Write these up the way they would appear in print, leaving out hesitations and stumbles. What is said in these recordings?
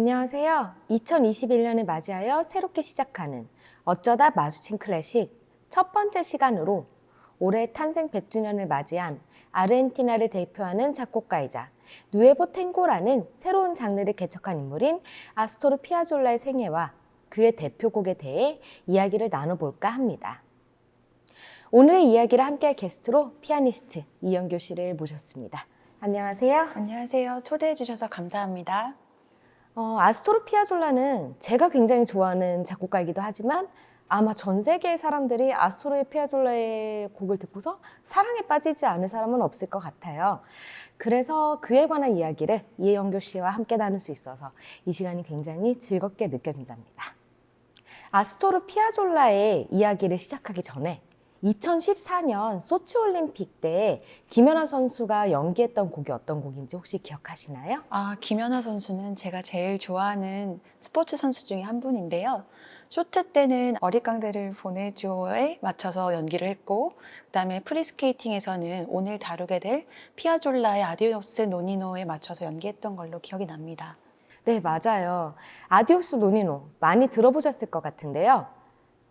안녕하세요. 2021년을 맞이하여 새롭게 시작하는 어쩌다 마주친 클래식 첫 번째 시간으로 올해 탄생 100주년을 맞이한 아르헨티나를 대표하는 작곡가이자 누에보 탱고라는 새로운 장르를 개척한 인물인 아스토르 피아졸라의 생애와 그의 대표곡에 대해 이야기를 나눠볼까 합니다. 오늘의 이야기를 함께할 게스트로 피아니스트 이영교 씨를 모셨습니다. 안녕하세요. 안녕하세요. 초대해 주셔서 감사합니다. 아스토르 피아졸라는 제가 굉장히 좋아하는 작곡가이기도 하지만 아마 전 세계의 사람들이 아스토르 피아졸라의 곡을 듣고서 사랑에 빠지지 않은 사람은 없을 것 같아요. 그래서 그에 관한 이야기를 이영교 씨와 함께 나눌 수 있어서 이 시간이 굉장히 즐겁게 느껴진답니다. 아스토르 피아졸라의 이야기를 시작하기 전에 2014년 소치올림픽 때 김연아 선수가 연기했던 곡이 어떤 곡인지 혹시 기억하시나요? 김연아 선수는 제가 제일 좋아하는 스포츠 선수 중에 한 분인데요. 쇼트 때는 어릿강들을 보내줘에 맞춰서 연기를 했고, 그다음에 프리스케이팅에서는 오늘 다루게 될 피아졸라의 아디오스 노니노에 맞춰서 연기했던 걸로 기억이 납니다. 네, 맞아요. 아디오스 노니노 많이 들어보셨을 것 같은데요.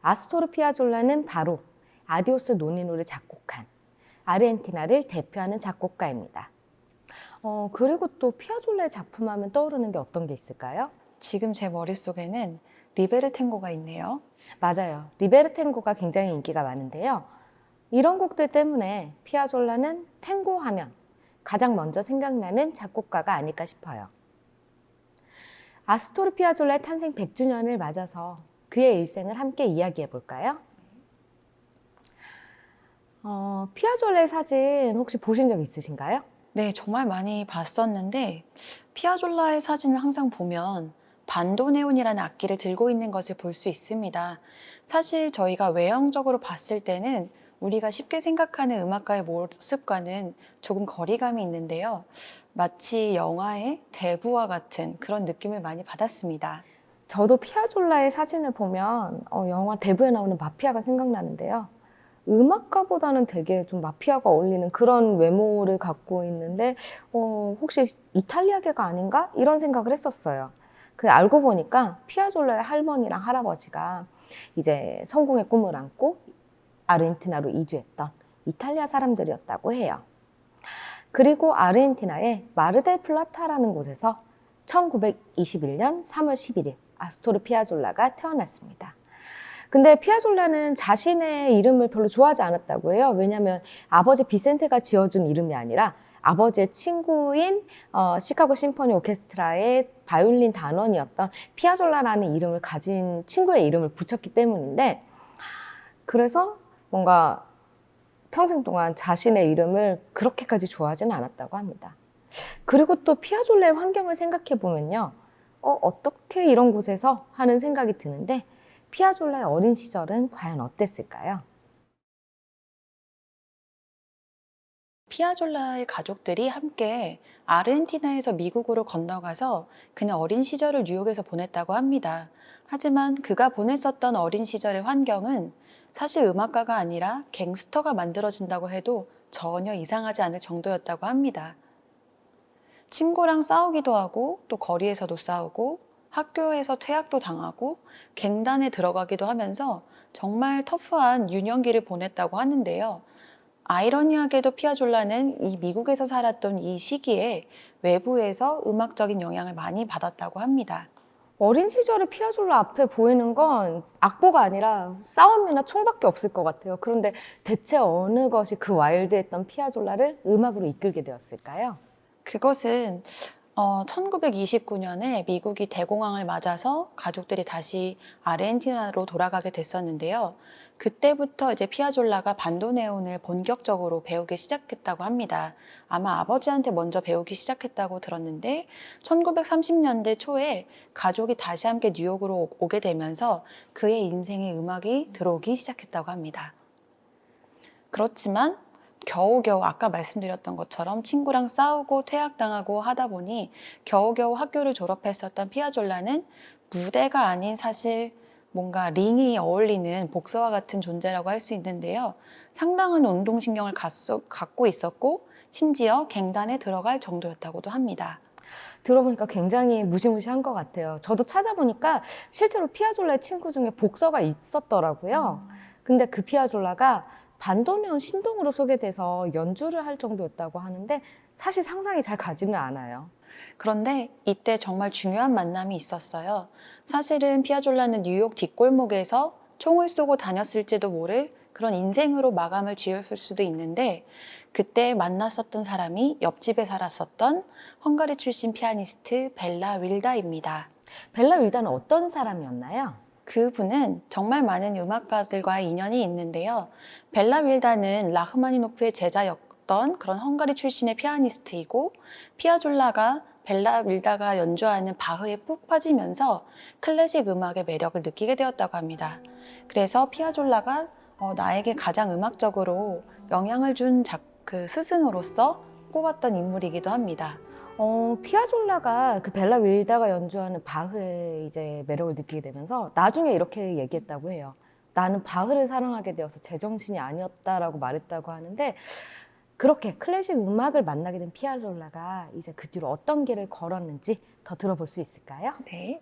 아스토르 피아졸라는 바로 아디오스 노니노를 작곡한 아르헨티나를 대표하는 작곡가입니다. 그리고 또 피아졸라의 작품 하면 떠오르는 게 어떤 게 있을까요? 지금 제 머릿속에는 리베르탱고가 있네요. 맞아요. 리베르탱고가 굉장히 인기가 많은데요. 이런 곡들 때문에 피아졸라는 탱고 하면 가장 먼저 생각나는 작곡가가 아닐까 싶어요. 아스토르 피아졸라의 탄생 100주년을 맞아서 그의 일생을 함께 이야기해 볼까요? 피아졸라의 사진 혹시 보신 적 있으신가요? 네, 정말 많이 봤었는데 피아졸라의 사진을 항상 보면 반도네온이라는 악기를 들고 있는 것을 볼 수 있습니다. 사실 저희가 외형적으로 봤을 때는 우리가 쉽게 생각하는 음악가의 모습과는 조금 거리감이 있는데요. 마치 영화의 대부와 같은 그런 느낌을 많이 받았습니다. 저도 피아졸라의 사진을 보면 영화 대부에 나오는 마피아가 생각나는데요. 음악가보다는 되게 좀 마피아가 어울리는 그런 외모를 갖고 있는데 혹시 이탈리아계가 아닌가? 이런 생각을 했었어요. 근데 알고 보니까 피아졸라의 할머니랑 할아버지가 이제 성공의 꿈을 안고 아르헨티나로 이주했던 이탈리아 사람들이었다고 해요. 그리고 아르헨티나의 마르델 플라타라는 곳에서 1921년 3월 11일 아스토르 피아졸라가 태어났습니다. 근데 피아졸라는 자신의 이름을 별로 좋아하지 않았다고 해요. 왜냐하면 아버지 비센테가 지어준 이름이 아니라 아버지의 친구인 시카고 심포니 오케스트라의 바이올린 단원이었던 피아졸라라는 이름을 가진 친구의 이름을 붙였기 때문인데, 그래서 뭔가 평생 동안 자신의 이름을 그렇게까지 좋아하지는 않았다고 합니다. 그리고 또 피아졸라의 환경을 생각해 보면요. 어떻게 이런 곳에서 하는 생각이 드는데, 피아졸라의 어린 시절은 과연 어땠을까요? 피아졸라의 가족들이 함께 아르헨티나에서 미국으로 건너가서 그는 어린 시절을 뉴욕에서 보냈다고 합니다. 하지만 그가 보냈었던 어린 시절의 환경은 사실 음악가가 아니라 갱스터가 만들어진다고 해도 전혀 이상하지 않을 정도였다고 합니다. 친구랑 싸우기도 하고 또 거리에서도 싸우고 학교에서 퇴학도 당하고 갱단에 들어가기도 하면서 정말 터프한 유년기를 보냈다고 하는데요. 아이러니하게도 피아졸라는 이 미국에서 살았던 이 시기에 외부에서 음악적인 영향을 많이 받았다고 합니다. 어린 시절에 피아졸라 앞에 보이는 건 악보가 아니라 싸움이나 총밖에 없을 것 같아요. 그런데 대체 어느 것이 그 와일드했던 피아졸라를 음악으로 이끌게 되었을까요? 그것은 1929년에 미국이 대공황을 맞아서 가족들이 다시 아르헨티나로 돌아가게 됐었는데요. 그때부터 이제 피아졸라가 반도네온을 본격적으로 배우기 시작했다고 합니다. 아마 아버지한테 먼저 배우기 시작했다고 들었는데 1930년대 초에 가족이 다시 함께 뉴욕으로 오게 되면서 그의 인생에 음악이 들어오기 시작했다고 합니다. 그렇지만 겨우겨우 아까 말씀드렸던 것처럼 친구랑 싸우고 퇴학당하고 하다 보니 겨우겨우 학교를 졸업했었던 피아졸라는 무대가 아닌 사실 뭔가 링이 어울리는 복서와 같은 존재라고 할 수 있는데요. 상당한 운동신경을 갖고 있었고 심지어 갱단에 들어갈 정도였다고도 합니다. 들어보니까 굉장히 무시무시한 것 같아요. 저도 찾아보니까 실제로 피아졸라의 친구 중에 복서가 있었더라고요. 근데 그 피아졸라가 반도네온 신동으로 소개돼서 연주를 할 정도였다고 하는데 사실 상상이 잘 가지는 않아요. 그런데 이때 정말 중요한 만남이 있었어요. 사실은 피아졸라는 뉴욕 뒷골목에서 총을 쏘고 다녔을지도 모를 그런 인생으로 마감을 지었을 수도 있는데 그때 만났었던 사람이 옆집에 살았었던 헝가리 출신 피아니스트 벨라 윌다입니다. 벨라 윌다는 어떤 사람이었나요? 그분은 정말 많은 음악가들과의 인연이 있는데요. 벨라 윌다는 라흐마니노프의 제자였던 그런 헝가리 출신의 피아니스트이고 피아졸라가 벨라 윌다가 연주하는 바흐에 푹 빠지면서 클래식 음악의 매력을 느끼게 되었다고 합니다. 그래서 피아졸라가 나에게 가장 음악적으로 영향을 준 그 스승으로서 꼽았던 인물이기도 합니다. 피아졸라가 그 벨라 윌다가 연주하는 바흐의 이제 매력을 느끼게 되면서 나중에 이렇게 얘기했다고 해요. 나는 바흐를 사랑하게 되어서 제정신이 아니었다라고 말했다고 하는데 그렇게 클래식 음악을 만나게 된 피아졸라가 이제 그 뒤로 어떤 길을 걸었는지 더 들어볼 수 있을까요? 네.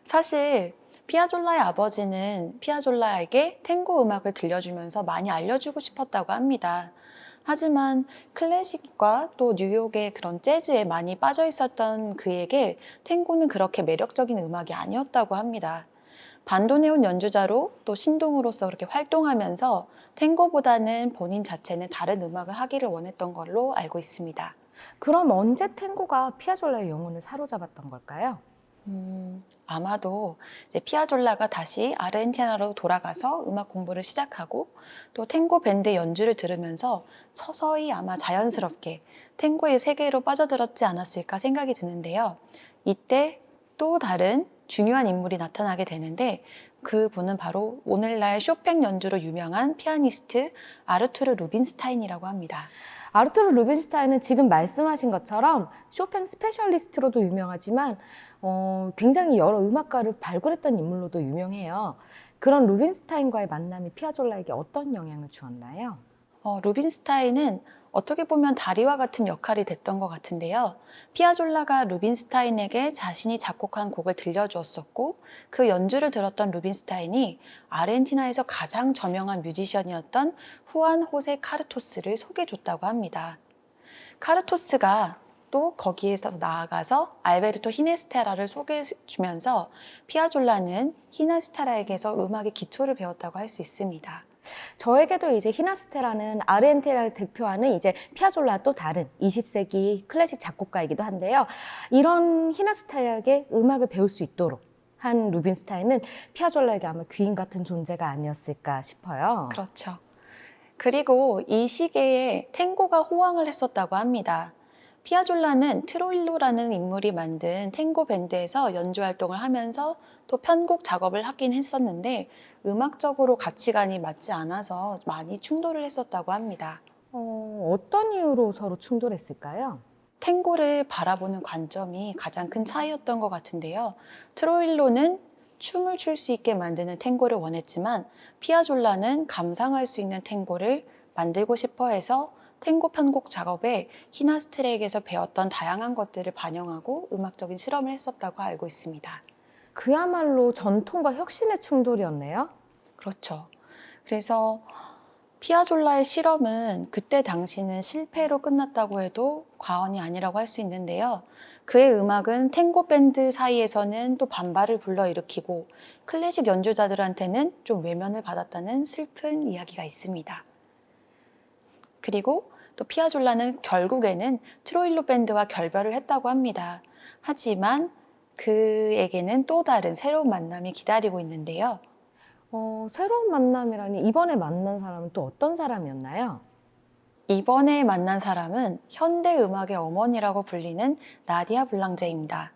사실 피아졸라의 아버지는 피아졸라에게 탱고 음악을 들려주면서 많이 알려주고 싶었다고 합니다. 하지만 클래식과 또 뉴욕의 그런 재즈에 많이 빠져 있었던 그에게 탱고는 그렇게 매력적인 음악이 아니었다고 합니다. 반도네온 연주자로 또 신동으로서 그렇게 활동하면서 탱고보다는 본인 자체는 다른 음악을 하기를 원했던 걸로 알고 있습니다. 그럼 언제 탱고가 피아졸라의 영혼을 사로잡았던 걸까요? 아마도 이제 피아졸라가 다시 아르헨티나로 돌아가서 음악 공부를 시작하고 또 탱고 밴드 연주를 들으면서 서서히 아마 자연스럽게 탱고의 세계로 빠져들었지 않았을까 생각이 드는데요. 이때 또 다른 중요한 인물이 나타나게 되는데 그분은 바로 오늘날 쇼팽 연주로 유명한 피아니스트 아르투르 루빈스타인이라고 합니다. 아르투르 루벤슈타인은 지금 말씀하신 것처럼 쇼팽 스페셜리스트로도 유명하지만 굉장히 여러 음악가를 발굴했던 인물로도 유명해요. 그런 루빈스타인과의 만남이 피아졸라에게 어떤 영향을 주었나요? 루빈스타인은 어떻게 보면 다리와 같은 역할이 됐던 것 같은데요. 피아졸라가 루빈스타인에게 자신이 작곡한 곡을 들려주었었고 그 연주를 들었던 루빈스타인이 아르헨티나에서 가장 저명한 뮤지션이었던 후안 호세 카르토스를 소개해줬다고 합니다. 카르토스가 또 거기에서 나아가서 알베르토 히네스테라를 소개해주면서 피아졸라는 히네스테라에게서 음악의 기초를 배웠다고 할 수 있습니다. 저에게도 이제 히나스테라는 아르헨티나를 대표하는 이제 피아졸라 또 다른 20세기 클래식 작곡가이기도 한데요. 이런 히나스테라에게 음악을 배울 수 있도록 한 루빈스타인은 피아졸라에게 아마 귀인 같은 존재가 아니었을까 싶어요. 그렇죠. 그리고 이 시기에 탱고가 호황을 했었다고 합니다. 피아졸라는 트로일로라는 인물이 만든 탱고 밴드에서 연주 활동을 하면서 또 편곡 작업을 하긴 했었는데 음악적으로 가치관이 맞지 않아서 많이 충돌을 했었다고 합니다. 어떤 이유로 서로 충돌했을까요? 탱고를 바라보는 관점이 가장 큰 차이였던 것 같은데요. 트로일로는 춤을 출 수 있게 만드는 탱고를 원했지만 피아졸라는 감상할 수 있는 탱고를 만들고 싶어 해서 탱고 편곡 작업에 히나스트렉에서 배웠던 다양한 것들을 반영하고 음악적인 실험을 했었다고 알고 있습니다. 그야말로 전통과 혁신의 충돌이었네요. 그렇죠. 그래서 피아졸라의 실험은 그때 당시는 실패로 끝났다고 해도 과언이 아니라고 할 수 있는데요. 그의 음악은 탱고 밴드 사이에서는 또 반발을 불러일으키고 클래식 연주자들한테는 좀 외면을 받았다는 슬픈 이야기가 있습니다. 그리고 또 피아졸라는 결국에는 트로일로 밴드와 결별을 했다고 합니다. 하지만 그에게는 또 다른 새로운 만남이 기다리고 있는데요. 새로운 만남이라니 이번에 만난 사람은 또 어떤 사람이었나요? 이번에 만난 사람은 현대 음악의 어머니라고 불리는 나디아 블랑제입니다.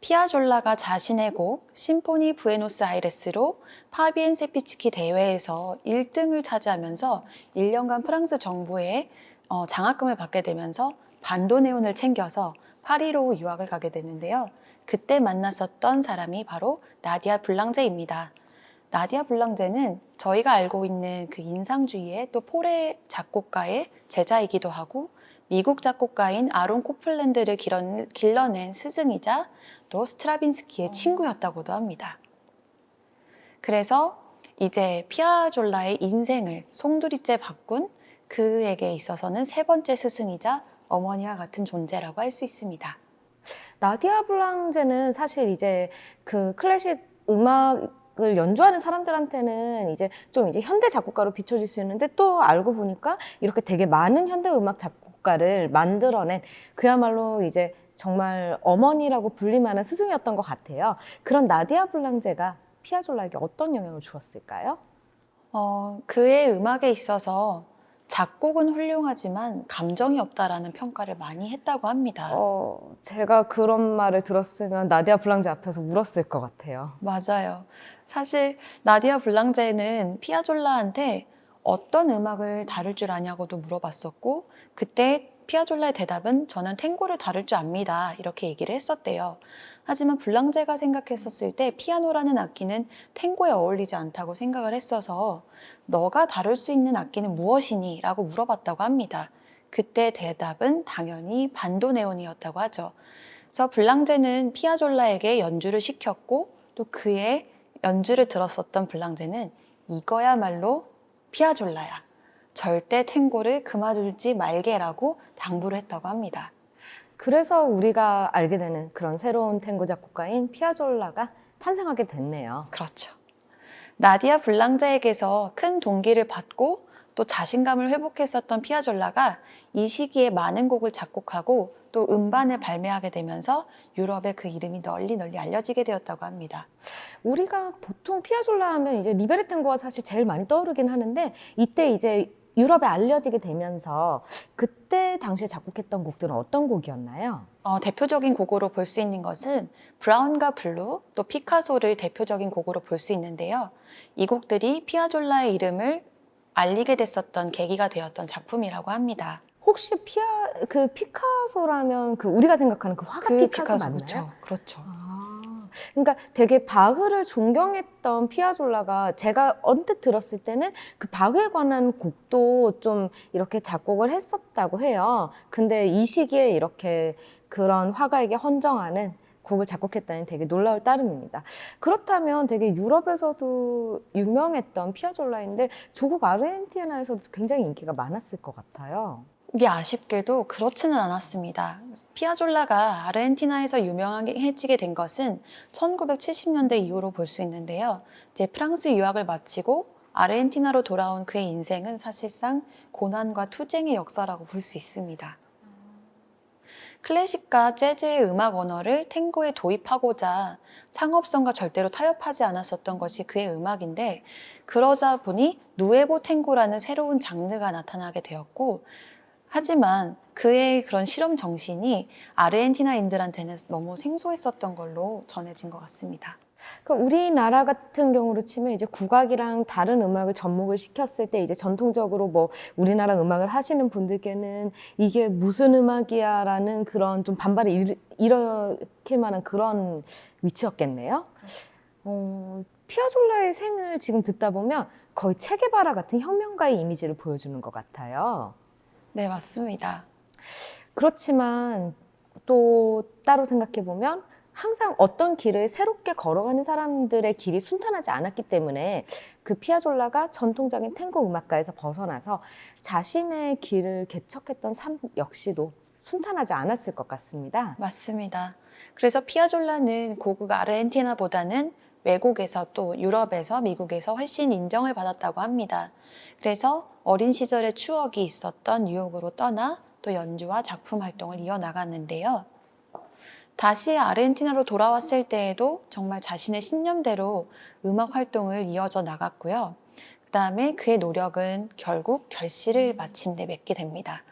피아졸라가 자신의 곡 심포니 부에노스아이레스로 파비엔 세피치키 대회에서 1등을 차지하면서 1년간 프랑스 정부의 장학금을 받게 되면서 반도네온을 챙겨서 파리로 유학을 가게 되는데요. 그때 만났었던 사람이 바로 나디아 블랑제입니다. 나디아 블랑제는 저희가 알고 있는 그 인상주의의 또 포레 작곡가의 제자이기도 하고 미국 작곡가인 아론 코플랜드를 길러낸 스승이자 또 스트라빈스키의 친구였다고도 합니다. 그래서 이제 피아졸라의 인생을 송두리째 바꾼 그에게 있어서는 세 번째 스승이자 어머니와 같은 존재라고 할 수 있습니다. 나디아 블랑제는 사실 이제 그 클래식 음악을 연주하는 사람들한테는 이제 좀 이제 현대 작곡가로 비춰질 수 있는데, 또 알고 보니까 이렇게 되게 많은 현대 음악 작곡가를 만들어낸 그야말로 이제 정말 어머니라고 불릴만한 스승이었던 것 같아요. 그런 나디아 블랑제가 피아졸라에게 어떤 영향을 주었을까요? 그의 음악에 있어서 작곡은 훌륭하지만 감정이 없다라는 평가를 많이 했다고 합니다. 제가 그런 말을 들었으면 나디아 블랑제 앞에서 울었을 것 같아요. 맞아요. 사실 나디아 블랑제는 피아졸라한테 어떤 음악을 다룰 줄 아냐고도 물어봤었고, 그때 피아졸라의 대답은 저는 탱고를 다룰 줄 압니다, 이렇게 얘기를 했었대요. 하지만 블랑제가 생각했었을 때 피아노라는 악기는 탱고에 어울리지 않다고 생각을 했어서 너가 다룰 수 있는 악기는 무엇이니? 라고 물어봤다고 합니다. 그때 대답은 당연히 반도네온이었다고 하죠. 그래서 블랑제는 피아졸라에게 연주를 시켰고, 또 그의 연주를 들었었던 블랑제는 이거야말로 피아졸라야, 절대 탱고를 그만두지 말게라고 당부를 했다고 합니다. 그래서 우리가 알게 되는 그런 새로운 탱고 작곡가인 피아졸라가 탄생하게 됐네요. 그렇죠. 나디아 블랑제에게서 큰 동기를 받고 또 자신감을 회복했었던 피아졸라가 이 시기에 많은 곡을 작곡하고 또 음반을 발매하게 되면서 유럽에 그 이름이 널리 알려지게 되었다고 합니다. 우리가 보통 피아졸라 하면 이제 리베르 탱고가 사실 제일 많이 떠오르긴 하는데, 이때 이제 유럽에 알려지게 되면서 그때 당시에 작곡했던 곡들은 어떤 곡이었나요? 대표적인 곡으로 볼 수 있는 것은 브라운과 블루, 또 피카소를 대표적인 곡으로 볼 수 있는데요. 이 곡들이 피아졸라의 이름을 알리게 됐었던 계기가 되었던 작품이라고 합니다. 혹시 피카소라면 우리가 생각하는 그 화가 피카소 맞나요? 그렇죠. 그러니까 되게 바흐를 존경했던 피아졸라가, 제가 언뜻 들었을 때는 그 바흐에 관한 곡도 좀 이렇게 작곡을 했었다고 해요. 근데 이 시기에 이렇게 그런 화가에게 헌정하는 곡을 작곡했다니 되게 놀라울 따름입니다. 그렇다면 되게 유럽에서도 유명했던 피아졸라인데 조국 아르헨티나에서도 굉장히 인기가 많았을 것 같아요. 이게 아쉽게도 그렇지는 않았습니다. 피아졸라가 아르헨티나에서 유명해지게 된 것은 1970년대 이후로 볼 수 있는데요. 이제 프랑스 유학을 마치고 아르헨티나로 돌아온 그의 인생은 사실상 고난과 투쟁의 역사라고 볼 수 있습니다. 클래식과 재즈의 음악 언어를 탱고에 도입하고자 상업성과 절대로 타협하지 않았었던 것이 그의 음악인데, 그러자 보니 누에보 탱고라는 새로운 장르가 나타나게 되었고, 하지만 그의 그런 실험 정신이 아르헨티나인들한테는 너무 생소했었던 걸로 전해진 것 같습니다. 그러니까 우리나라 같은 경우로 치면 이제 국악이랑 다른 음악을 접목을 시켰을 때 이제 전통적으로 뭐 우리나라 음악을 하시는 분들께는 이게 무슨 음악이야라는 그런 좀 반발을 일으킬 만한 그런 위치였겠네요. 피아졸라의 생을 지금 듣다 보면 거의 체게바라 같은 혁명가의 이미지를 보여주는 것 같아요. 네, 맞습니다. 그렇지만 또 따로 생각해 보면 항상 어떤 길을 새롭게 걸어가는 사람들의 길이 순탄하지 않았기 때문에 그 피아졸라가 전통적인 탱고 음악가에서 벗어나서 자신의 길을 개척했던 삶 역시도 순탄하지 않았을 것 같습니다. 맞습니다. 그래서 피아졸라는 고국 아르헨티나보다는 외국에서 또 유럽에서 미국에서 훨씬 인정을 받았다고 합니다. 그래서 어린 시절의 추억이 있었던 뉴욕으로 떠나 또 연주와 작품 활동을 이어나갔는데요. 다시 아르헨티나로 돌아왔을 때에도 정말 자신의 신념대로 음악 활동을 이어져 나갔고요. 그다음에 그의 노력은 결국 결실을 마침내 맺게 됩니다.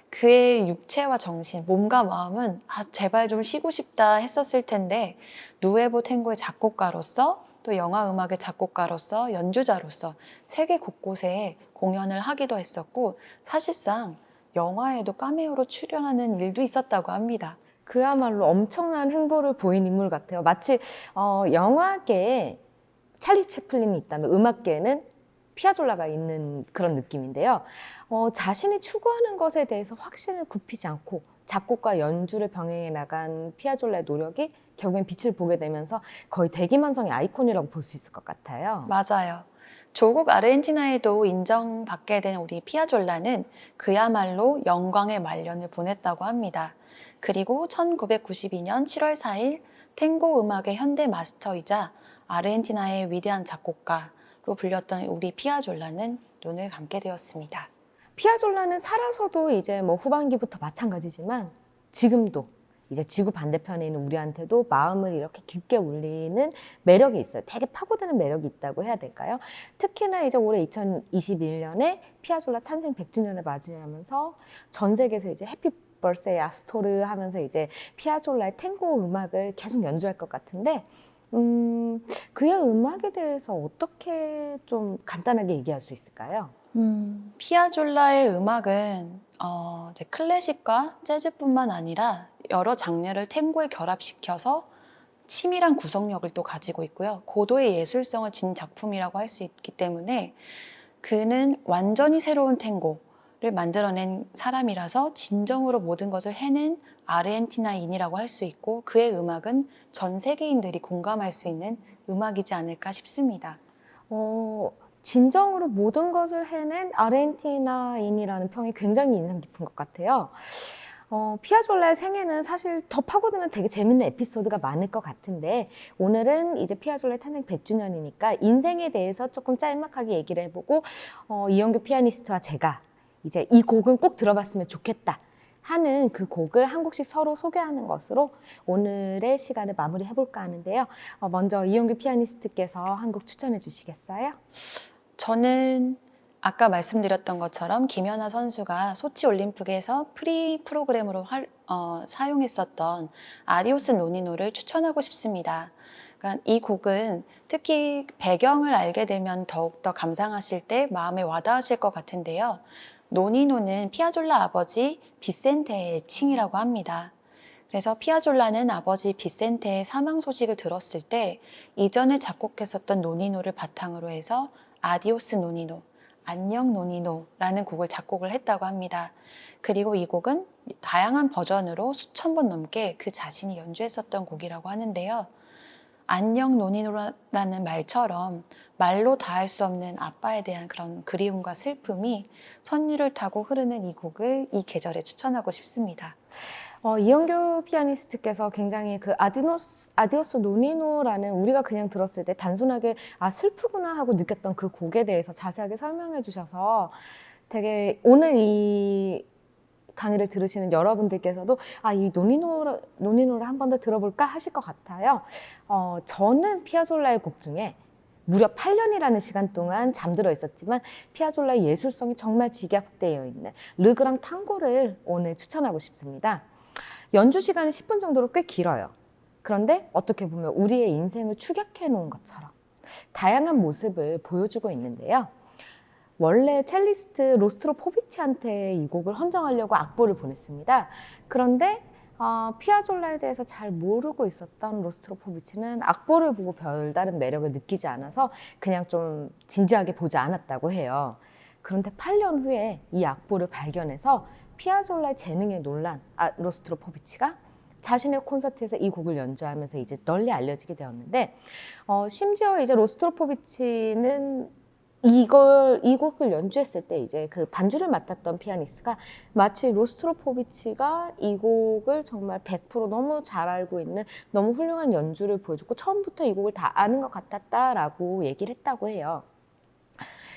그의 육체와 정신, 몸과 마음은 제발 좀 쉬고 싶다 했었을 텐데, 누에보 탱고의 작곡가로서 또 영화 음악의 작곡가로서 연주자로서 세계 곳곳에 공연을 하기도 했었고, 사실상 영화에도 카메오로 출연하는 일도 있었다고 합니다. 그야말로 엄청난 행보를 보인 인물 같아요. 마치 영화계에 찰리 채플린이 있다면 음악계에는 피아졸라가 있는 그런 느낌인데요. 자신이 추구하는 것에 대해서 확신을 굽히지 않고 작곡과 연주를 병행해 나간 피아졸라의 노력이 결국엔 빛을 보게 되면서 거의 대기만성의 아이콘이라고 볼 수 있을 것 같아요. 맞아요. 조국 아르헨티나에도 인정받게 된 우리 피아졸라는 그야말로 영광의 말년을 보냈다고 합니다. 그리고 1992년 7월 4일 탱고 음악의 현대 마스터이자 아르헨티나의 위대한 작곡가로 불렸던 우리 피아졸라는 눈을 감게 되었습니다. 피아졸라는 살아서도 이제 뭐 후반기부터 마찬가지지만 지금도 이제 지구 반대편에 있는 우리한테도 마음을 이렇게 깊게 울리는 매력이 있어요. 되게 파고드는 매력이 있다고 해야 될까요? 특히나 이제 올해 2021년에 피아졸라 탄생 100주년을 맞이하면서 전 세계에서 이제 해피 벌스데이 아스토르 하면서 이제 피아졸라의 탱고 음악을 계속 연주할 것 같은데 그의 음악에 대해서 어떻게 좀 간단하게 얘기할 수 있을까요? 피아졸라의 음악은 이제 클래식과 재즈뿐만 아니라 여러 장르를 탱고에 결합시켜서 치밀한 구성력을 또 가지고 있고요. 고도의 예술성을 지닌 작품이라고 할 수 있기 때문에 그는 완전히 새로운 탱고를 만들어낸 사람이라서 진정으로 모든 것을 해낸 아르헨티나인이라고 할 수 있고 그의 음악은 전 세계인들이 공감할 수 있는 음악이지 않을까 싶습니다. 진정으로 모든 것을 해낸 아르헨티나인이라는 평이 굉장히 인상 깊은 것 같아요. 피아졸라의 생애는 사실 더 파고들면 되게 재밌는 에피소드가 많을 것 같은데 오늘은 이제 피아졸라의 탄생 100주년이니까 인생에 대해서 조금 짤막하게 얘기를 해보고 이영규 피아니스트와 제가 이제 이 곡은 꼭 들어봤으면 좋겠다 하는 그 곡을 한 곡씩 서로 소개하는 것으로 오늘의 시간을 마무리해볼까 하는데요. 먼저 이영규 피아니스트께서 한 곡 추천해 주시겠어요? 저는 아까 말씀드렸던 것처럼 김연아 선수가 소치 올림픽에서 프리 프로그램으로 사용했었던 아디오스 노니노를 추천하고 싶습니다. 그러니까 이 곡은 특히 배경을 알게 되면 더욱더 감상하실 때 마음에 와닿으실 것 같은데요. 노니노는 피아졸라 아버지 비센테의 애칭이라고 합니다. 그래서 피아졸라는 아버지 비센테의 사망 소식을 들었을 때 이전에 작곡했었던 노니노를 바탕으로 해서 아디오스 노니노, 안녕 노니노라는 곡을 작곡을 했다고 합니다. 그리고 이 곡은 다양한 버전으로 수천 번 넘게 그 자신이 연주했었던 곡이라고 하는데요. 안녕 노니노라는 말처럼 말로 다할 수 없는 아빠에 대한 그런 그리움과 슬픔이 선율을 타고 흐르는 이 곡을 이 계절에 추천하고 싶습니다. 이영규 피아니스트께서 굉장히 그 아디오스 노니노라는 우리가 그냥 들었을 때 단순하게 슬프구나 하고 느꼈던 그 곡에 대해서 자세하게 설명해 주셔서 되게 오늘 이 강의를 들으시는 여러분들께서도 이 노니노를 한 번 더 들어볼까 하실 것 같아요. 저는 피아졸라의 곡 중에 무려 8년이라는 시간 동안 잠들어 있었지만 피아졸라의 예술성이 정말 집약되어 있는 르그랑 탕고를 오늘 추천하고 싶습니다. 연주 시간은 10분 정도로 꽤 길어요. 그런데 어떻게 보면 우리의 인생을 축약해 놓은 것처럼 다양한 모습을 보여주고 있는데요. 원래 첼리스트 로스트로포비치한테 이 곡을 헌정하려고 악보를 보냈습니다. 그런데 피아졸라에 대해서 잘 모르고 있었던 로스트로포비치는 악보를 보고 별다른 매력을 느끼지 않아서 그냥 좀 진지하게 보지 않았다고 해요. 그런데 8년 후에 이 악보를 발견해서 피아졸라의 재능에 놀란 로스트로포비치가 자신의 콘서트에서 이 곡을 연주하면서 이제 널리 알려지게 되었는데 심지어 이제 로스트로포비치는 이 곡을 연주했을 때 이제 그 반주를 맡았던 피아니스트가 마치 로스트로포비치가 이 곡을 정말 100% 너무 잘 알고 있는 너무 훌륭한 연주를 보여줬고 처음부터 이 곡을 다 아는 것 같았다라고 얘기를 했다고 해요.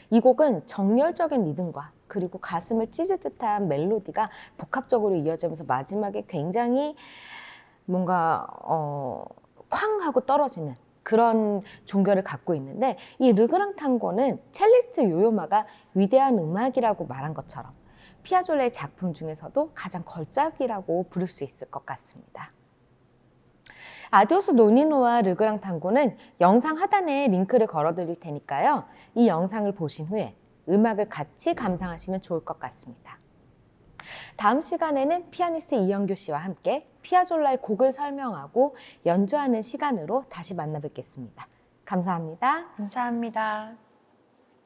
이 곡은 정열적인 리듬과 그리고 가슴을 찢을 듯한 멜로디가 복합적으로 이어지면서 마지막에 굉장히 뭔가 쾅 하고 떨어지는 그런 종결을 갖고 있는데 이 르그랑 탕고는 첼리스트 요요마가 위대한 음악이라고 말한 것처럼 피아졸라의 작품 중에서도 가장 걸작이라고 부를 수 있을 것 같습니다. 아디오스 노니노와 르그랑 탕고는 영상 하단에 링크를 걸어드릴 테니까요. 이 영상을 보신 후에 음악을 같이 감상하시면 좋을 것 같습니다. 다음 시간에는 피아니스트 이영규 씨와 함께 피아졸라의 곡을 설명하고 연주하는 시간으로 다시 만나 뵙겠습니다. 감사합니다. 감사합니다.